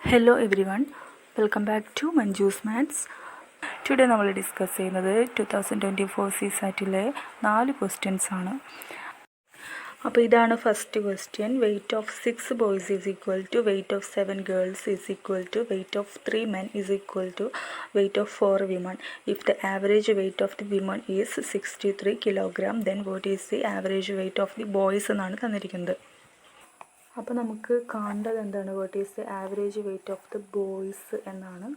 Hello everyone, welcome back to Manju's Maths. Today നമ്മൾ discuss ചെയ്യുന്നത് 2024 CSAT-ലെ 4 ക്വസ്റ്റ്യൻസ് ആണ്. അപ്പോൾ ഇതാണ് first question. Weight of 6 boys is equal to weight of 7 girls is equal to weight of 3 men is equal to weight of 4 women. If the average weight of the women is 63 kg, then what is the average weight of the boys എന്നാണ് തന്നിരിക്കുന്നത്. അപ്പോൾ നമുക്ക് കാണേണ്ടത് എന്താണ്? What is the average weight of the boys എന്നാണ്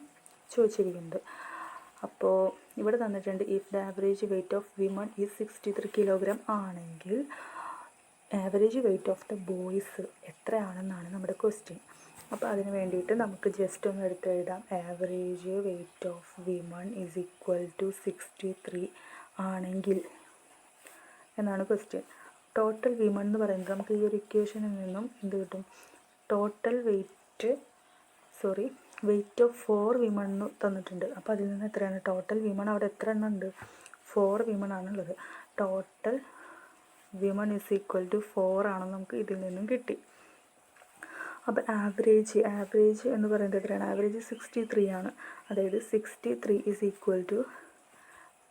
ചോദിച്ചിരിക്കുന്നത്. അപ്പോൾ ഇവിടെ തന്നിട്ടുണ്ട് if the average weight of women is 63 kg ആണെങ്കിൽ average weight of the boys എത്രയാണെന്നാണ് നമ്മുടെ ക്വസ്റ്റ്യൻ. അപ്പോൾ അതിന് വേണ്ടിയിട്ട് നമുക്ക് ജസ്റ്റ് ഒന്ന് എടുത്ത് എഴുതാം. Average weight of women is equal to 63 ആണെങ്കിൽ എന്നാണ് ക്വസ്റ്റ്യൻ. ടോട്ടൽ വിമൺ എന്ന് പറയുന്നത് നമുക്ക് ഈ ഒരു ഇക്വേഷനിൽ നിന്നും എന്ത് കിട്ടും? ടോട്ടൽ വെയ്റ്റ് ഓഫ് 4 വിമൺ എന്ന് തന്നിട്ടുണ്ട്. അപ്പോൾ അതിൽ നിന്ന് എത്രയാണ് ടോട്ടൽ വിമൺ? അവിടെ എത്ര എണ്ണം ഉണ്ട്? 4 വിമൺ ആണുള്ളത്. Total women is equal to 4 ആണെന്ന് നമുക്ക് ഇതിൽ നിന്നും കിട്ടി. അപ്പോൾ ആവറേജ് എന്ന് പറയുന്നത് എത്രയാണ്? ആവറേജ് 63 ആണ്. അതായത് 63 is equal to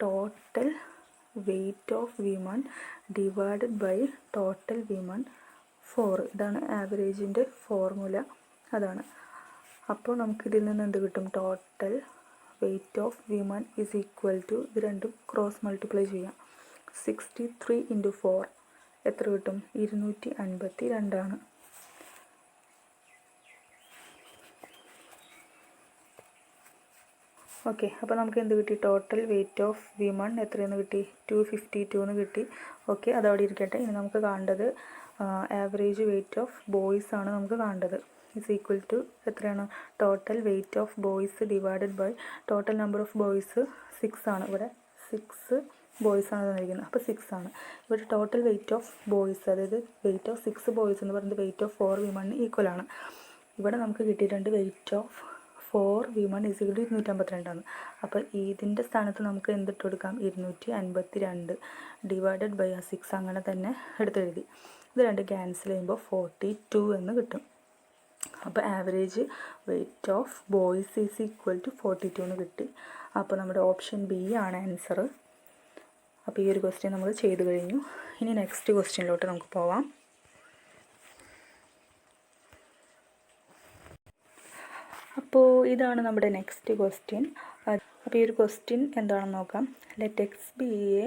total weight of women divided by total women 4. ഇതാണ് ആവറേജിൻ്റെ ഫോർമുല, അതാണ്. അപ്പോൾ നമുക്കിതിൽ നിന്ന് എന്ത് കിട്ടും? Total weight of women is equal to ഇത് രണ്ടും ക്രോസ് മൾട്ടിപ്ലൈ ചെയ്യാം. 63 × 4 എത്ര കിട്ടും? 252 ആണ്. ഓക്കെ, അപ്പോൾ നമുക്ക് എന്ത് കിട്ടി? ടോട്ടൽ വെയ്റ്റ് ഓഫ് വിമൺ എത്രയെന്ന് കിട്ടി? 252 എന്ന് കിട്ടി. ഓക്കെ, അതവിടെ ഇരിക്കട്ടെ. ഇനി നമുക്ക് കാണേണ്ടത് ആവറേജ് വെയ്റ്റ് ഓഫ് ബോയ്സ് ആണ് നമുക്ക് കാണേണ്ടത്. ഇസ് ഈക്വൽ ടു എത്രയാണ്? Total weight of boys divided by total number of boys 6 ആണ്. ഇവിടെ 6 ബോയ്സ് ആണ് തന്നിരിക്കുന്നത്. അപ്പോൾ 6 ആണ്. ഇവിടെ ടോട്ടൽ വെയ്റ്റ് ഓഫ് ബോയ്സ്, അതായത് വെയ്റ്റ് ഓഫ് 6 ബോയ്സ് എന്ന് പറയുന്നത് വെയ്റ്റ് ഓഫ് 4 വിമണിന് ഈക്വൽ ആണ്. ഇവിടെ നമുക്ക് കിട്ടിയിട്ടുണ്ട് weight of 4 women is equal to 252 ആണ്. അപ്പോൾ ഇതിൻ്റെ സ്ഥാനത്ത് നമുക്ക് എന്തിട്ട് കൊടുക്കാം? 252 ഡിവൈഡഡ് ബൈ 6 അങ്ങനെ തന്നെ എടുത്തെഴുതി. ഇത് രണ്ട് ക്യാൻസൽ ചെയ്യുമ്പോൾ 42 എന്ന് കിട്ടും. അപ്പോൾ average weight of boys is equal to 42 എന്ന് കിട്ടി. അപ്പോൾ നമ്മുടെ ഓപ്ഷൻ ബി ആണ് ആൻസർ. അപ്പോൾ ഈ ഒരു ക്വസ്റ്റ്യൻ നമ്മൾ ചെയ്തു കഴിഞ്ഞു. ഇനി നെക്സ്റ്റ് ക്വസ്റ്റ്യനിലോട്ട് നമുക്ക് പോവാം. അപ്പോൾ ഇതാണ് നമ്മുടെ നെക്സ്റ്റ് ക്വസ്റ്റ്യൻ. അപ്പോൾ ഈ ഒരു ക്വസ്റ്റ്യൻ എന്താണെന്ന് നോക്കാം. Let X B A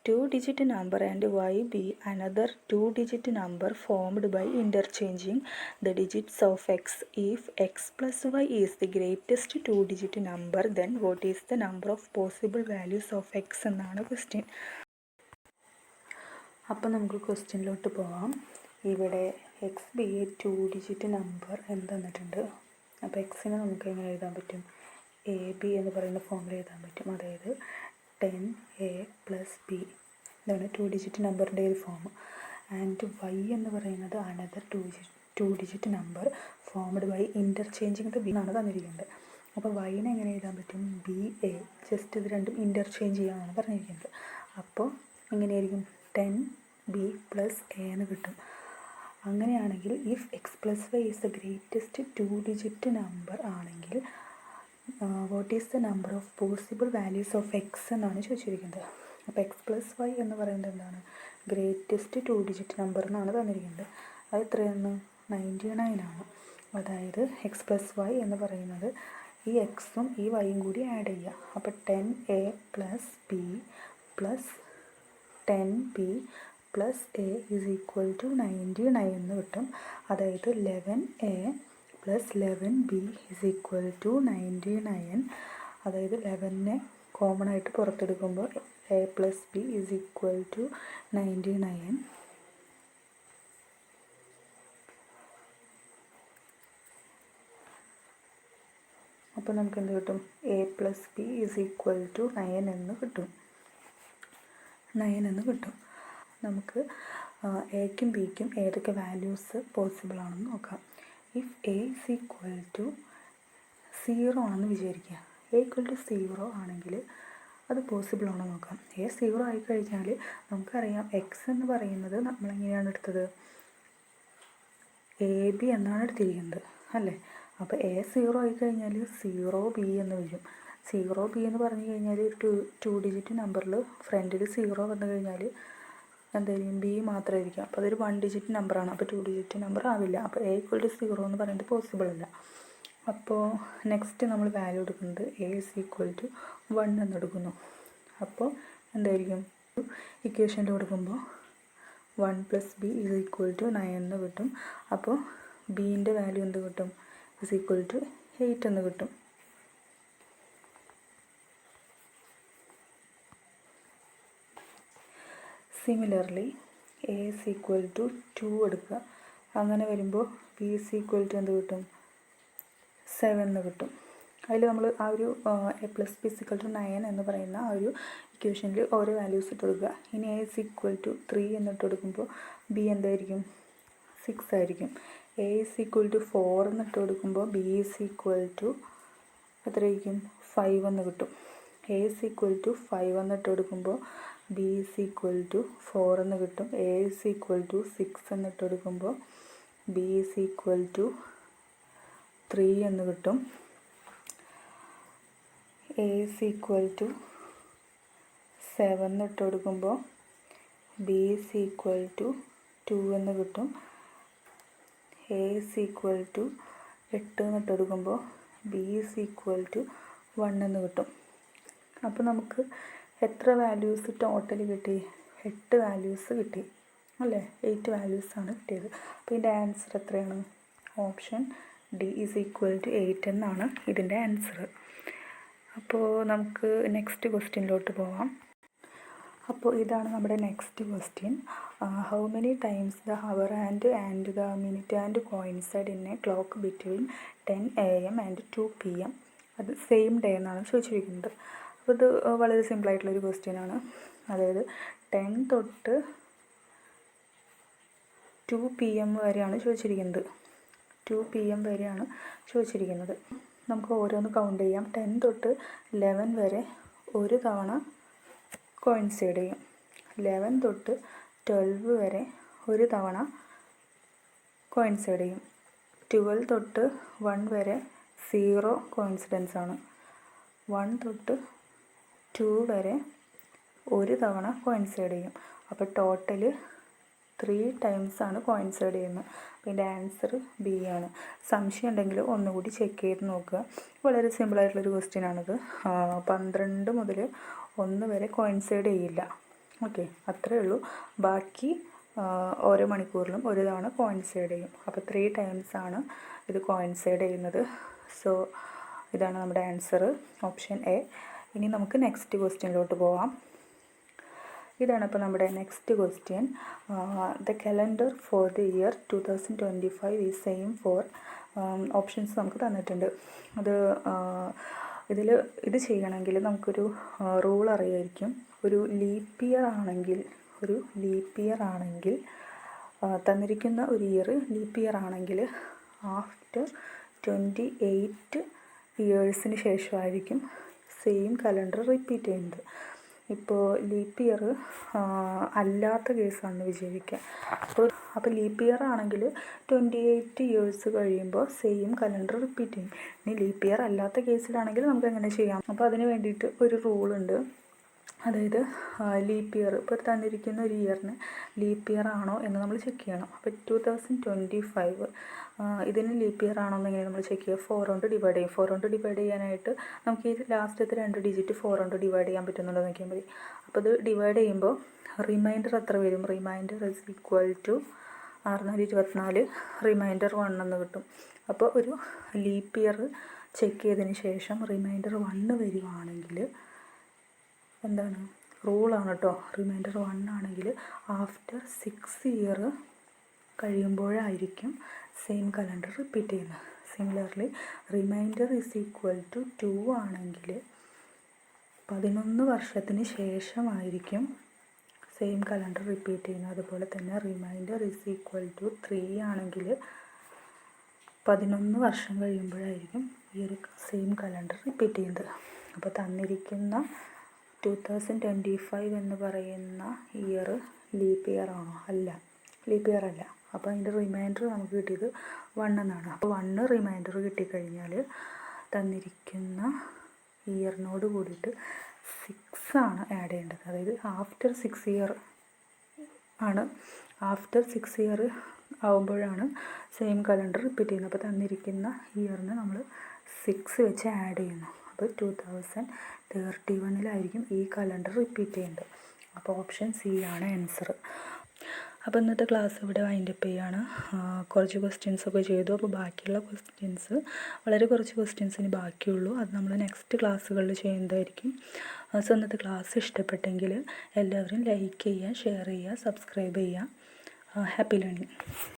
2-digit number and y be another 2-digit number formed by interchanging the digits of x. If x plus y is the greatest 2-digit number, then what is the number of possible values of x എന്നാണ് question. അപ്പോൾ നമുക്ക് ക്വസ്റ്റ്യനിലോട്ട് പോവാം. ഇവിടെ X B A 2-digit number എന്ന് തന്നിട്ടുണ്ട്. അപ്പോൾ എക്സിനെ നമുക്ക് എങ്ങനെ എഴുതാൻ പറ്റും? എ ബി എന്ന് പറയുന്ന ഫോമിൽ എഴുതാൻ പറ്റും. അതായത് 10a + b ഇതാണ് 2-digit നമ്പറിൻ്റെ ഒരു ഫോം. ആൻഡ് വൈ എന്ന് പറയുന്നത് another 2-digit number formed by interchanging the b എന്നാണ് തന്നിരിക്കുന്നത്. അപ്പോൾ വൈനെ എങ്ങനെ എഴുതാൻ പറ്റും? B A. ജസ്റ്റ് ഇത് രണ്ടും ഇൻ്റർചേഞ്ച് ചെയ്യാനാണ് പറഞ്ഞിരിക്കുന്നത്. അപ്പോൾ എങ്ങനെയായിരിക്കും? 10b + a എന്ന് കിട്ടും. അങ്ങനെയാണെങ്കിൽ if x plus y is the greatest 2-digit number ആണെങ്കിൽ what is the number of possible values of x എന്നാണ് ചോദിച്ചിരിക്കുന്നത്. അപ്പോൾ എക്സ് പ്ലസ് വൈ എന്ന് പറയുന്നത് എന്താണ്? ഗ്രേറ്റസ്റ്റ് 2-digit നമ്പർ എന്നാണ് തന്നിരിക്കുന്നത്. അത് എത്രയാണ്? 99 ആണ്. അതായത് എക്സ് പ്ലസ് വൈ എന്ന് പറയുന്നത് ഈ എക്സും ഈ വൈയും കൂടി ആഡ് ചെയ്യുക. അപ്പോൾ 10a + b + 10b + a is equal to 99 എന്ന് കിട്ടും. അതായത് 11a + 11b is equal to 99. അതായത് 11നെ കോമൺ ആയിട്ട് പുറത്തെടുക്കുമ്പോൾ a + b is equal to 99. അപ്പോൾ നമുക്ക് എന്ത് കിട്ടും? a + b is equal to 9 എന്ന് കിട്ടും. 9 എന്ന് കിട്ടും. നമുക്ക് എക്കും ബിക്കും ഏതൊക്കെ വാല്യൂസ് പോസിബിൾ ആണെന്ന് നോക്കാം. If a is equal to 0 ആണെന്ന് വിചാരിക്കുക. എ ഈക്വൽ ടു 0 ആണെങ്കിൽ അത് പോസിബിൾ ആണോ നോക്കാം. എ 0 ആയിക്കഴിഞ്ഞാൽ നമുക്കറിയാം എക്സ് എന്ന് പറയുന്നത് നമ്മളെങ്ങനെയാണ് എടുത്തത്? എ ബി എന്നാണ് എടുത്തിരിക്കുന്നത് അല്ലേ? അപ്പോൾ എ 0 ആയി കഴിഞ്ഞാൽ 0B എന്ന് വരും. 0B എന്ന് പറഞ്ഞു കഴിഞ്ഞാൽ ടു ഡിജിറ്റ് നമ്പറിൽ ഫ്രണ്ടിൽ 0 വന്നു കഴിഞ്ഞാൽ എന്തായിരിക്കും, ബി മാത്രമായിരിക്കും. അപ്പോൾ അതൊരു 1 ഡിജിറ്റ് നമ്പറാണ്. അപ്പോൾ 2 ഡിജിറ്റ് നമ്പർ ആവില്ല. അപ്പോൾ എ = 0 എന്ന് പറയുന്നത് പോസിബിൾ അല്ല. അപ്പോൾ നെക്സ്റ്റ് നമ്മൾ വാല്യൂ എടുക്കുന്നത് എ = 1 എന്നെടുക്കുന്നു. അപ്പോൾ എന്തായിരിക്കും, ഇക്വേഷനിൽ കൊടുക്കുമ്പോൾ 1 + b = 9 എന്ന് കിട്ടും. അപ്പോൾ ബീൻ്റെ വാല്യൂ എന്ത് കിട്ടും, = 8 എന്ന് കിട്ടും. സിമിലർലി എ = 2 എടുക്കുക. അങ്ങനെ വരുമ്പോൾ ബി = എന്ത് കിട്ടും, 7 എന്ന് കിട്ടും. അതിൽ നമ്മൾ ആ ഒരു a + b = 9 എന്ന് പറയുന്ന ആ ഒരു ഇക്വേഷനിൽ ഓരോ വാല്യൂസ് ഇട്ട് കൊടുക്കുക. ഇനി a = 3 എന്നിട്ട് കൊടുക്കുമ്പോൾ ബി എന്തായിരിക്കും, 6 ആയിരിക്കും. a = 4 എന്നിട്ട് കൊടുക്കുമ്പോൾ ബി = എത്രയായിരിക്കും, 5 എന്ന് കിട്ടും. a = 5 എന്നിട്ട് കൊടുക്കുമ്പോൾ ബി = 4 എന്ന് കിട്ടും. a = 6 എന്നിട്ട് കൊടുക്കുമ്പോൾ ബി = 3 എന്ന് കിട്ടും. a = 7 ഇട്ട് കൊടുക്കുമ്പോൾ ബി = 2 എന്ന് കിട്ടും. a = 8 എന്നിട്ട് കൊടുക്കുമ്പോൾ ബി = 1 എന്ന് കിട്ടും. അപ്പോൾ നമുക്ക് എത്ര വാല്യൂസ് ടോട്ടൽ കിട്ടി, 8 വാല്യൂസ് കിട്ടി അല്ലേ, 8 വാല്യൂസാണ് കിട്ടിയത്. അപ്പോൾ ഇതിൻ്റെ ആൻസർ എത്രയാണ്, ഓപ്ഷൻ ഡി = 8 എന്നാണ് ഇതിൻ്റെ ആൻസർ. അപ്പോൾ നമുക്ക് നെക്സ്റ്റ് ക്വസ്റ്റ്യനിലോട്ട് പോവാം. അപ്പോൾ ഇതാണ് നമ്മുടെ next question. How many times the hour and the minute and coincide in a clock between 10 AM and 2 PM. അത് സെയിം ഡേ എന്നാണ് ചോദിച്ചിരിക്കുന്നത്. അപ്പോൾ ഇത് വളരെ സിമ്പിളായിട്ടുള്ളൊരു ക്വസ്റ്റ്യനാണ്. അതായത് 10 തൊട്ട് 2 PM വരെയാണ് ചോദിച്ചിരിക്കുന്നത്. 2 PM വരെയാണ് ചോദിച്ചിരിക്കുന്നത്. നമുക്ക് ഓരോന്ന് കൗണ്ട് ചെയ്യാം. 10 തൊട്ട് 11 വരെ ഒരു തവണ കോയിൻസൈഡ് ചെയ്യും. 11 തൊട്ട് 12 വരെ ഒരു തവണ കോയിൻസൈഡ് ചെയ്യും. 12 തൊട്ട് 1 വരെ 0 കോയിൻസിഡൻസ് ആണ്. 1 തൊട്ട് 2 വരെ ഒരു തവണ കോയിൻസൈഡ് ചെയ്യും. അപ്പോൾ ടോട്ടൽ 3 ടൈംസ് ആണ് കോയിൻസൈഡ് ചെയ്യുന്നത്. അപ്പോൾ ഇതിൻ്റെ ആൻസർ ബി ആണ്. സംശയം ഉണ്ടെങ്കിൽ ഒന്നുകൂടി ചെക്ക് ചെയ്ത് നോക്കുക. വളരെ സിമ്പിളായിട്ടുള്ളൊരു ക്വസ്റ്റ്യൻ ആണിത്. 12 മുതൽ 1 വരെ കോയിൻസൈഡ് ചെയ്യില്ല. ഓക്കെ, അത്രയേ ഉള്ളൂ. ബാക്കി ഓരോ മണിക്കൂറിലും ഒരു തവണ കോയിൻസൈഡ് ചെയ്യും. അപ്പോൾ 3 ടൈംസ് ആണ് ഇത് കോയിൻസൈഡ് ചെയ്യുന്നത്. സോ ഇതാണ് നമ്മുടെ ആൻസർ, ഓപ്ഷൻ എ. ഇനി നമുക്ക് നെക്സ്റ്റ് ക്വസ്റ്റ്യനിലോട്ട് പോവാം. ഇതാണ് ഇപ്പോൾ നമ്മുടെ next question. The calendar for the year 2025 is same for. Options നമുക്ക് തന്നിട്ടുണ്ട്. ഇത് ചെയ്യണമെങ്കിൽ നമുക്കൊരു റൂൾ അറിയായിരിക്കും. ഒരു ലീപ്പ് ഇയർ ആണെങ്കിൽ തന്നിരിക്കുന്ന ഒരു ഇയർ ലീപ്പ് ഇയർ ആണെങ്കിൽ ആഫ്റ്റർ 28 ഇയേഴ്സിന് ശേഷമായിരിക്കും സെയിം കലണ്ടർ റിപ്പീറ്റ് ചെയ്യുന്നത്. ഇപ്പോൾ ലീപ്പ് ഇയർ അല്ലാത്ത കേസാണെന്ന് വിചാരിക്കുക. അപ്പോൾ ലീപ്പ് ഇയർ ആണെങ്കിൽ 28 ഇയേഴ്സ് കഴിയുമ്പോൾ സെയിം കലണ്ടർ റിപ്പീറ്റ് ചെയ്യും. ഇനി ലീപ്പ് ഇയർ അല്ലാത്ത കേസിലാണെങ്കിൽ നമുക്ക് എങ്ങനെ ചെയ്യാം? അപ്പോൾ അതിന് വേണ്ടിയിട്ട് ഒരു റൂളുണ്ട്. അതായത് ലീപ്പ് ഇയർ ഇപ്പോൾ തന്നിരിക്കുന്ന ഒരു ഇയറിന് ലീപ്പ് ഇയർ ആണോ എന്ന് നമ്മൾ ചെക്ക് ചെയ്യണം. അപ്പോൾ 2025 ഇതിന് ലീപ്പ് ഇയർ ആണോ എന്നെങ്ങനെ നമ്മൾ ചെക്ക് ചെയ്യുക? 4 കൊണ്ട് ഡിവൈഡ് ചെയ്യും. 4 കൊണ്ട് ഡിവൈഡ് ചെയ്യാനായിട്ട് നമുക്ക് ഈ ലാസ്റ്റത്തെ 2 ഡിജിറ്റ് 4 കൊണ്ട് ഡിവൈഡ് ചെയ്യാൻ പറ്റുന്നുണ്ടോ നോക്കിയാൽ മതി. അപ്പോൾ ഇത് ഡിവൈഡ് ചെയ്യുമ്പോൾ റിമൈൻഡർ എത്ര വരും? റിമൈൻഡർ = 624, റിമൈൻഡർ 1 എന്ന് കിട്ടും. അപ്പോൾ ഒരു ലീപ്പ് ഇയർ ചെക്ക് ചെയ്തതിന് ശേഷം റിമൈൻഡർ 1 വരുവാണെങ്കിൽ എന്താണ്, റൂളാണ് കേട്ടോ. റിമൈൻഡർ 1 ആണെങ്കിൽ ആഫ്റ്റർ 6 ഇയർ കഴിയുമ്പോഴായിരിക്കും സെയിം കലണ്ടർ റിപ്പീറ്റ് ചെയ്യുന്നത്. സിമിലർലി റിമൈൻഡർ = 2 ആണെങ്കിൽ 11 വർഷത്തിന് ശേഷമായിരിക്കും സെയിം കലണ്ടർ റിപ്പീറ്റ് ചെയ്യുന്നത്. അതുപോലെ തന്നെ റിമൈൻഡർ = 3 ആണെങ്കിൽ 11 വർഷം കഴിയുമ്പോഴായിരിക്കും ഈ ഒരു സെയിം കലണ്ടർ റിപ്പീറ്റ് ചെയ്യുന്നത്. അപ്പോൾ തന്നിരിക്കുന്ന 2025 എന്ന് പറയുന്ന ഇയർ ലീപ്പ് ഇയർ ആണോ? അല്ല, ലീപ്പ് ഇയർ അല്ല. അപ്പോൾ അതിൻ്റെ റിമൈൻഡർ നമുക്ക് കിട്ടിയത് 1 എന്നാണ്. അപ്പോൾ 1 റിമൈൻഡർ കിട്ടിക്കഴിഞ്ഞാൽ തന്നിരിക്കുന്ന ഇയറിനോട് കൂടിയിട്ട് 6 ആണ് ആഡ് ചെയ്യേണ്ടത്. അതായത് ആഫ്റ്റർ 6 ഇയർ ആണ്. ആഫ്റ്റർ 6 ഇയർ ആവുമ്പോഴാണ് സെയിം കലണ്ടർ റിപ്പീറ്റ് ചെയ്യുന്നത്. അപ്പോൾ തന്നിരിക്കുന്ന ഇയറിന് നമ്മൾ 6 വെച്ച് ആഡ് ചെയ്യുന്നു. അപ്പോൾ 2031 ഈ കലണ്ടർ റിപ്പീറ്റ് ചെയ്യേണ്ടത്. അപ്പോൾ ഓപ്ഷൻ സി ആണ് ആൻസർ. അപ്പോൾ ഇന്നത്തെ ക്ലാസ് ഇവിടെ വൈൻഡപ്പ് ചെയ്യാണ്. കുറച്ച് ക്വസ്റ്റ്യൻസൊക്കെ ചെയ്തു. അപ്പോൾ ബാക്കിയുള്ള ക്വസ്റ്റ്യൻസ് വളരെ കുറച്ച് ക്വസ്റ്റ്യൻസ് ഇനി ബാക്കിയുള്ളൂ. അത് നമ്മൾ നെക്സ്റ്റ് ക്ലാസ്സുകളിൽ ചെയ്യുന്നതായിരിക്കും. സോ ഇന്നത്തെ ക്ലാസ് ഇഷ്ടപ്പെട്ടെങ്കിൽ എല്ലാവരും ലൈക്ക് ചെയ്യുക, ഷെയർ ചെയ്യുക, സബ്സ്ക്രൈബ് ചെയ്യുക. Happy learning.